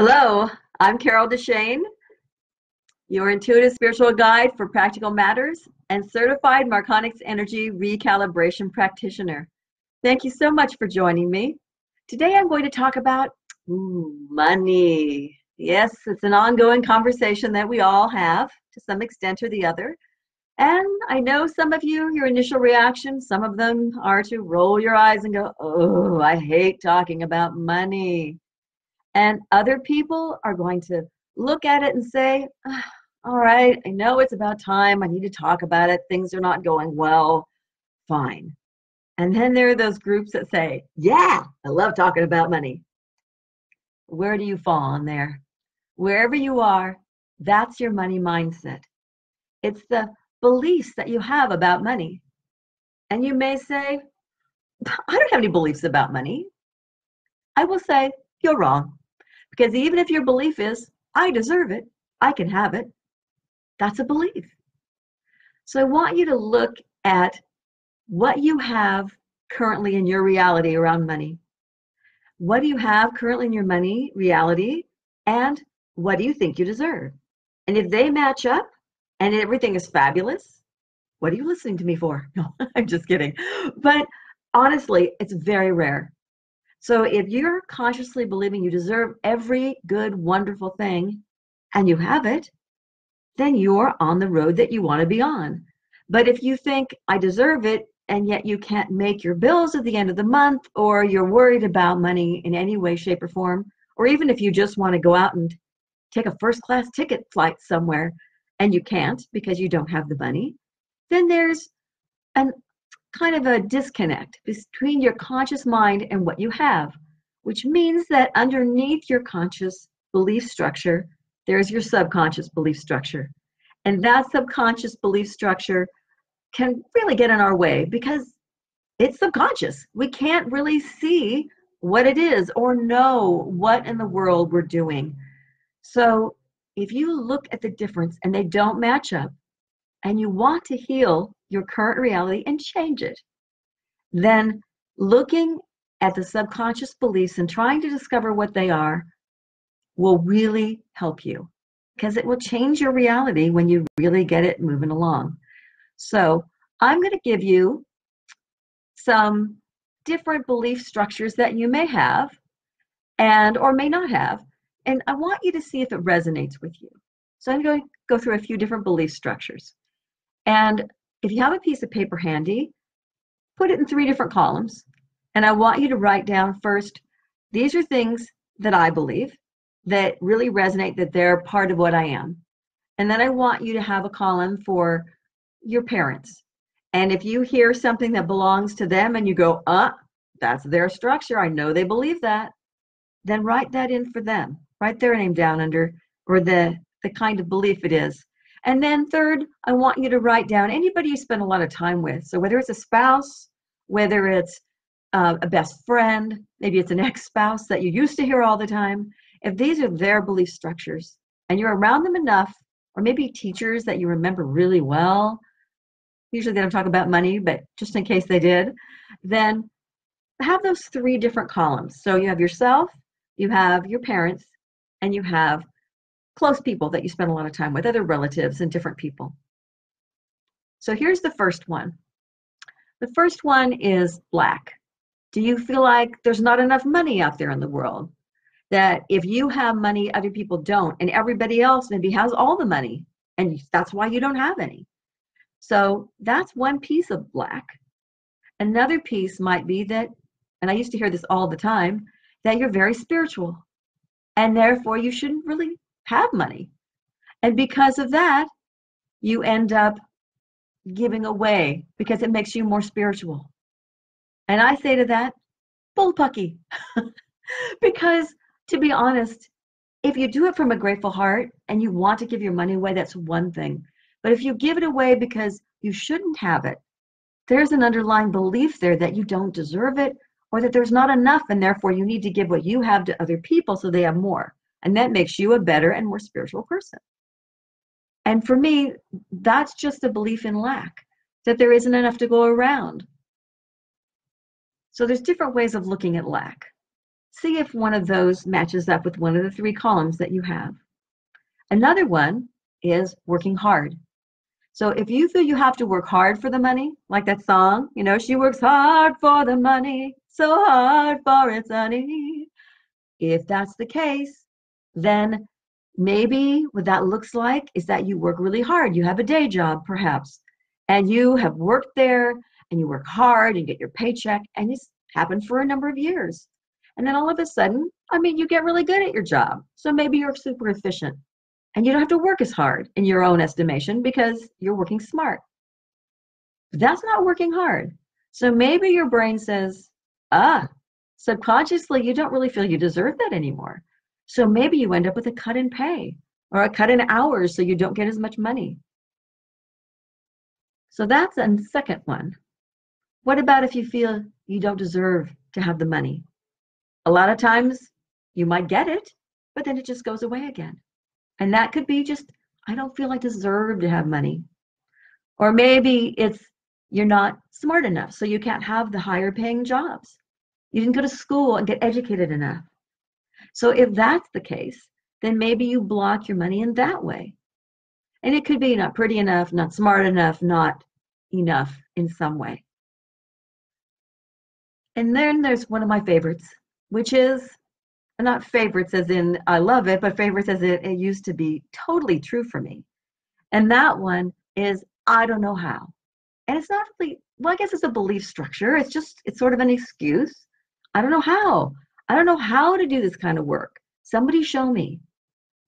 Hello, I'm Carol DeChaine, your intuitive spiritual guide for practical matters and certified Marconics energy recalibration practitioner. Thank you so much for joining me. Today I'm going to talk about money. Yes, it's an ongoing conversation that we all have to some extent or the other. And I know some of you, your initial reaction, some of them are to roll your eyes and go, oh, I hate talking about money. And other people are going to look at it and say, all right, I know it's about time. I need to talk about it. Things are not going well. Fine. And then there are those groups that say, yeah, I love talking about money. Where do you fall in there? Wherever you are, that's your money mindset. It's the beliefs that you have about money. And you may say, I don't have any beliefs about money. I will say, you're wrong. Because even if your belief is, I deserve it, I can have it, that's a belief. So I want you to look at what you have currently in your reality around money. What do you have currently in your money reality, and what do you think you deserve? And if they match up and everything is fabulous, what are you listening to me for? No, I'm just kidding. But honestly, it's very rare. So if you're consciously believing you deserve every good, wonderful thing, and you have it, then you're on the road that you want to be on. But if you think, I deserve it, and yet you can't make your bills at the end of the month, or you're worried about money in any way, shape, or form, or even if you just want to go out and take a first-class ticket flight somewhere, and you can't because you don't have the money, then there's an kind of a disconnect between your conscious mind and what you have, which means that underneath your conscious belief structure, there's your subconscious belief structure. And that subconscious belief structure can really get in our way because it's subconscious. We can't really see what it is or know what in the world we're doing. So if you look at the difference and they don't match up, and you want to heal your current reality and change it, then looking at the subconscious beliefs and trying to discover what they are will really help you, because it will change your reality when you really get it moving along. So I'm going to give you some different belief structures that you may have and or may not have, and I want you to see if it resonates with you. So I'm going to go through a few different belief structures. And if you have a piece of paper handy, put it in 3 different columns. And I want you to write down first, these are things that I believe that really resonate, that they're part of what I am. And then I want you to have a column for your parents. And if you hear something that belongs to them and you go, that's their structure, I know they believe that, then write that in for them. Write their name down under, or the kind of belief it is. And then third, I want you to write down anybody you spend a lot of time with. So whether it's a spouse, whether it's a best friend, maybe it's an ex-spouse that you used to hear all the time, if these are their belief structures and you're around them enough, or maybe teachers that you remember really well, usually they don't talk about money, but just in case they did, then have those 3 different columns. So you have yourself, you have your parents, and you have close people that you spend a lot of time with, other relatives and different people. So here's the first one. The first one is lack. Do you feel like there's not enough money out there in the world? That if you have money, other people don't, and everybody else maybe has all the money, and that's why you don't have any. So that's one piece of lack. Another piece might be that, and I used to hear this all the time, that you're very spiritual, and therefore you shouldn't really have money. And because of that, you end up giving away because it makes you more spiritual. And I say to that, bullpucky. Because to be honest, if you do it from a grateful heart and you want to give your money away, that's one thing. But if you give it away because you shouldn't have it, there's an underlying belief there that you don't deserve it, or that there's not enough, and therefore you need to give what you have to other people so they have more. And that makes you a better and more spiritual person. And for me, that's just a belief in lack, that there isn't enough to go around. So there's different ways of looking at lack. See if one of those matches up with one of the three columns that you have. Another one is working hard. So if you feel you have to work hard for the money, like that song, she works hard for the money, so hard for its honey. If that's the case, then maybe what that looks like is that you work really hard. You have a day job, perhaps, and you have worked there and you work hard and get your paycheck, and it's happened for a number of years. And then all of a sudden, you get really good at your job. So maybe you're super efficient and you don't have to work as hard in your own estimation because you're working smart. But that's not working hard. So maybe your brain says, subconsciously, you don't really feel you deserve that anymore. So maybe you end up with a cut in pay or a cut in hours so you don't get as much money. So that's a second one. What about if you feel you don't deserve to have the money? A lot of times you might get it, but then it just goes away again. And that could be just, I don't feel I deserve to have money. Or maybe it's you're not smart enough, so you can't have the higher paying jobs. You didn't go to school and get educated enough. So if that's the case, then maybe you block your money in that way. And it could be not pretty enough, not smart enough, not enough in some way. And then there's one of my favorites, which is not favorites as in I love it, but favorites as it used to be totally true for me. And that one is I don't know how. And it's not really, well, I guess it's a belief structure. It's sort of an excuse. I don't know how. I don't know how to do this kind of work. Somebody show me.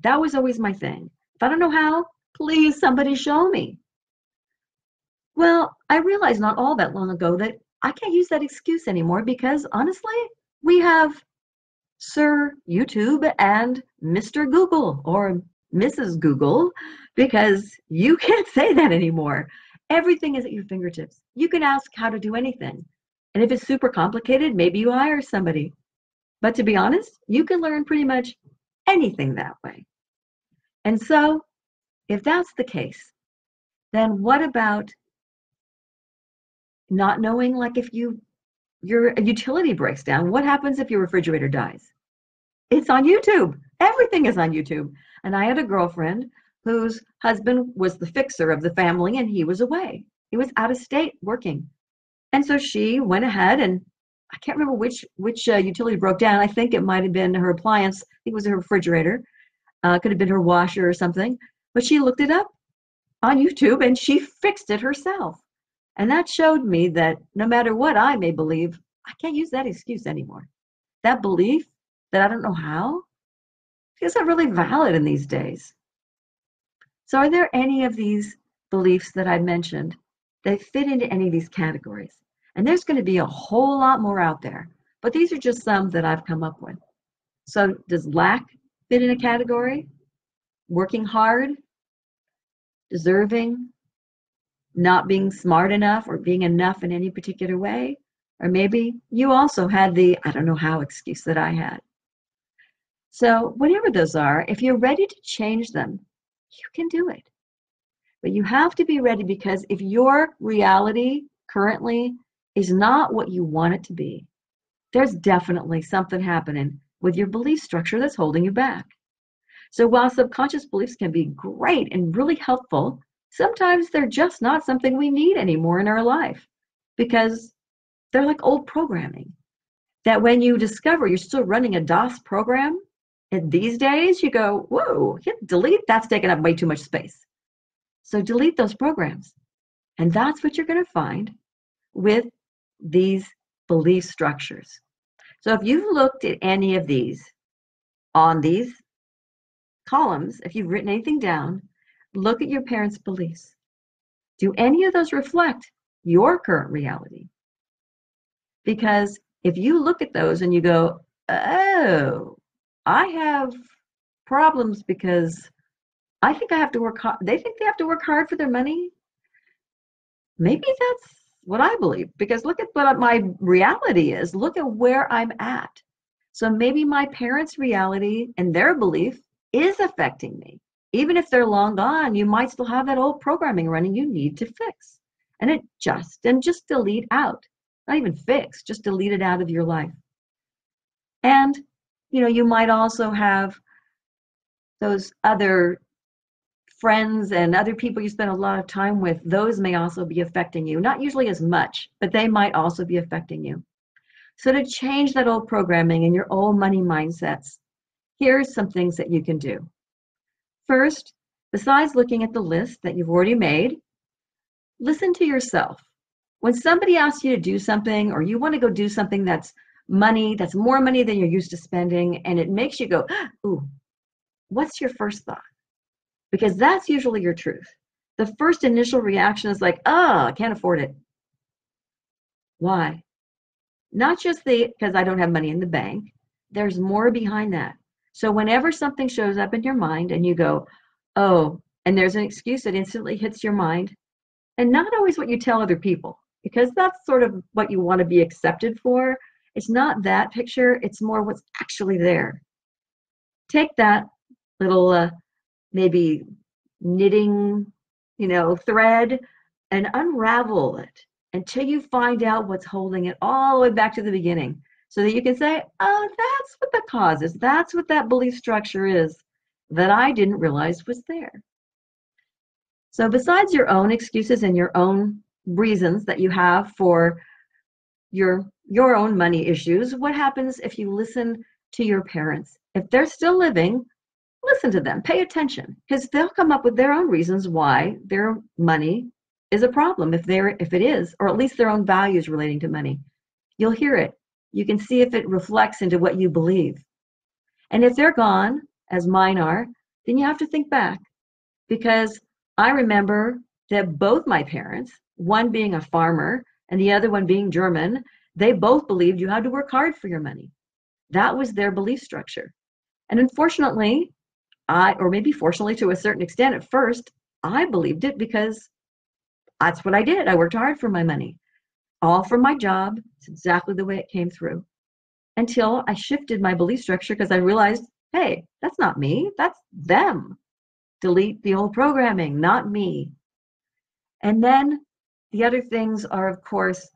That was always my thing. If I don't know how, please somebody show me. Well, I realized not all that long ago that I can't use that excuse anymore because honestly, we have Sir YouTube and Mr. Google or Mrs. Google because you can't say that anymore. Everything is at your fingertips. You can ask how to do anything. And if it's super complicated, maybe you hire somebody. But to be honest, you can learn pretty much anything that way. And so, if that's the case, then what about not knowing, like if your utility breaks down, what happens if your refrigerator dies? It's on YouTube. Everything is on YouTube. And I had a girlfriend whose husband was the fixer of the family and he was away. He was out of state working. And so she went ahead and I can't remember which utility broke down. I think it might have been her appliance. I think it was her refrigerator. Could have been her washer or something. But she looked it up on YouTube and she fixed it herself. And that showed me that no matter what I may believe, I can't use that excuse anymore. That belief that I don't know how isn't really valid in these days. So are there any of these beliefs that I mentioned that fit into any of these categories? And there's going to be a whole lot more out there, but these are just some that I've come up with. So does lack fit in a category? Working hard? Deserving? Not being smart enough or being enough in any particular way? Or maybe you also had the I don't know how excuse that I had. So whatever those are, if you're ready to change them, you can do it. But you have to be ready because if your reality currently is not what you want it to be, there's definitely something happening with your belief structure that's holding you back. So while subconscious beliefs can be great and really helpful, sometimes they're just not something we need anymore in our life because they're like old programming that when you discover you're still running a DOS program, and these days you go, whoa, hit delete, that's taking up way too much space. So delete those programs. And that's what you're going to find with these belief structures. So if you've looked at any of these on these columns, if you've written anything down, look at your parents' beliefs. Do any of those reflect your current reality? Because if you look at those and you go, oh, I have problems because I think I have to work hard. They think they have to work hard for their money. Maybe that's what I believe because look at what my reality is. Look at where I'm at. So maybe my parents' reality and their belief is affecting me. Even if they're long gone, you might still have that old programming running you need to fix. And just delete out. Not even fix, just delete it out of your life. And, you might also have those other friends and other people you spend a lot of time with. Those may also be affecting you. Not usually as much, but they might also be affecting you. So to change that old programming and your old money mindsets, here's some things that you can do. First, besides looking at the list that you've already made, listen to yourself. When somebody asks you to do something, or you want to go do something that's money, that's more money than you're used to spending, and it makes you go, ooh, what's your first thought? Because that's usually your truth. The first initial reaction is like, oh, I can't afford it. Why? Not just because I don't have money in the bank. There's more behind that. So whenever something shows up in your mind and you go, oh, and there's an excuse that instantly hits your mind, and not always what you tell other people, because that's sort of what you want to be accepted for. It's not that picture, it's more what's actually there. Take that little maybe knitting, thread, and unravel it until you find out what's holding it all the way back to the beginning, so that you can say, oh, that's what the cause is. That's what that belief structure is that I didn't realize was there. So besides your own excuses and your own reasons that you have for your own money issues, what happens if you listen to your parents? If they're still living, listen to them, pay attention, because they'll come up with their own reasons why their money is a problem, if it is, or at least their own values relating to money. You'll hear it. You can see if it reflects into what you believe. And if they're gone, as mine are, then you have to think back, because I remember that both my parents, one being a farmer and the other one being German, they both believed you had to work hard for your money. That was their belief structure. And unfortunately, or maybe fortunately to a certain extent at first, I believed it because that's what I did. I worked hard for my money, all from my job. It's exactly the way it came through, until I shifted my belief structure, because I realized, hey, that's not me, that's them. Delete the old programming, not me. And then the other things are, of course,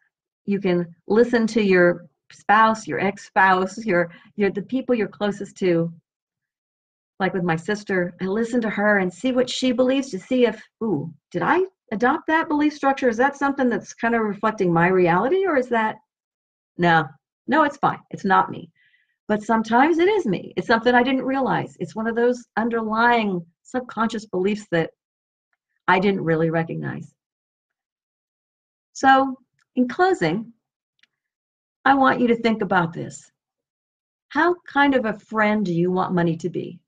you can listen to your spouse, your ex-spouse, the people you're closest to. Like with my sister, I listen to her and see what she believes, to see if, did I adopt that belief structure? Is that something that's kind of reflecting my reality, or is that, no, it's fine. It's not me. But sometimes it is me. It's something I didn't realize. It's one of those underlying subconscious beliefs that I didn't really recognize. So in closing, I want you to think about this. How kind of a friend do you want money to be?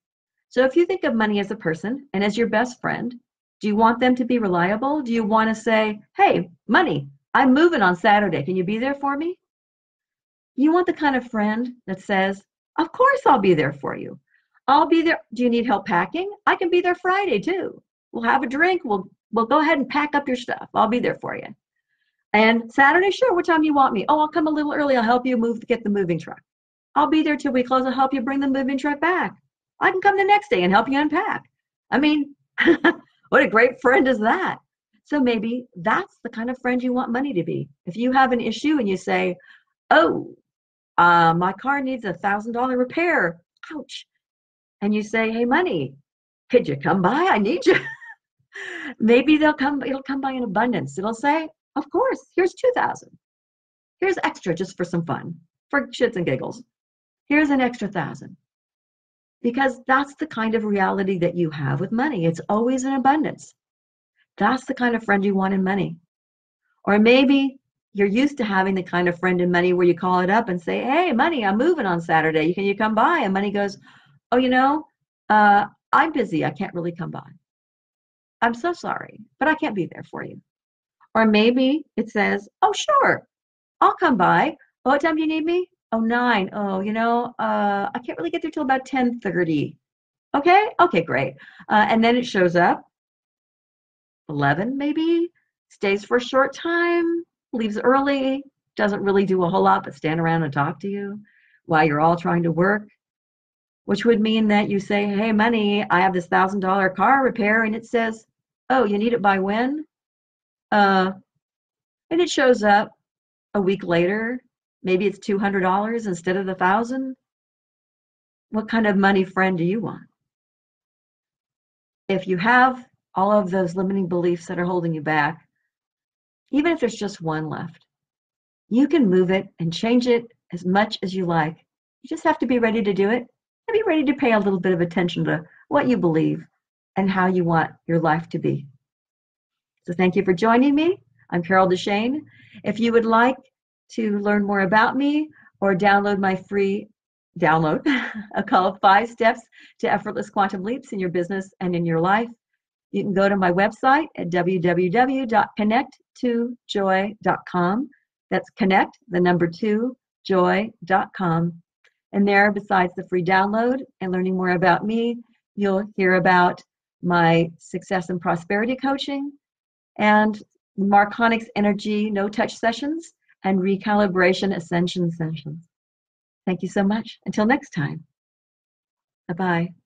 So if you think of money as a person and as your best friend, do you want them to be reliable? Do you want to say, hey, money, I'm moving on Saturday. Can you be there for me? You want the kind of friend that says, of course I'll be there for you. I'll be there. Do you need help packing? I can be there Friday too. We'll have a drink. We'll go ahead and pack up your stuff. I'll be there for you. And Saturday, sure, what time do you want me? Oh, I'll come a little early. I'll help you get the moving truck. I'll be there till we close. I'll help you bring the moving truck back. I can come the next day and help you unpack. I mean, what a great friend is that? So maybe that's the kind of friend you want money to be. If you have an issue and you say, oh, my car needs $1,000 repair. Ouch. And you say, hey, money, could you come by? I need you. Maybe it'll come by in abundance. It'll say, of course, here's 2,000. Here's extra just for some fun, for shits and giggles. Here's an extra 1,000. Because that's the kind of reality that you have with money. It's always in abundance. That's the kind of friend you want in money. Or maybe you're used to having the kind of friend in money where you call it up and say, hey, money, I'm moving on Saturday. Can you come by? And money goes, oh, I'm busy. I can't really come by. I'm so sorry, but I can't be there for you. Or maybe it says, oh, sure, I'll come by. What time do you need me? Oh, 9. Oh, I can't really get there till about 10:30. Okay, great. And then it shows up 11 maybe, stays for a short time, leaves early, doesn't really do a whole lot but stand around and talk to you while you're all trying to work, which would mean that you say, hey, money, I have this $1,000 car repair, and it says, oh, you need it by when? And it shows up a week later. Maybe it's $200 instead of the 1,000. What kind of money friend do you want? If you have all of those limiting beliefs that are holding you back, even if there's just one left, you can move it and change it as much as you like. You just have to be ready to do it and be ready to pay a little bit of attention to what you believe and how you want your life to be. So thank you for joining me. I'm Carol DeChaine. If you would like to learn more about me or download my free download, called 5 Steps to Effortless Quantum Leaps in Your Business and in Your Life, you can go to my website at www.connect2joy.com. That's connect, the number 2, joy.com. And there, besides the free download and learning more about me, you'll hear about my success and prosperity coaching and Marconics energy no-touch sessions and recalibration ascension sessions. Thank you so much. Until next time. Bye-bye.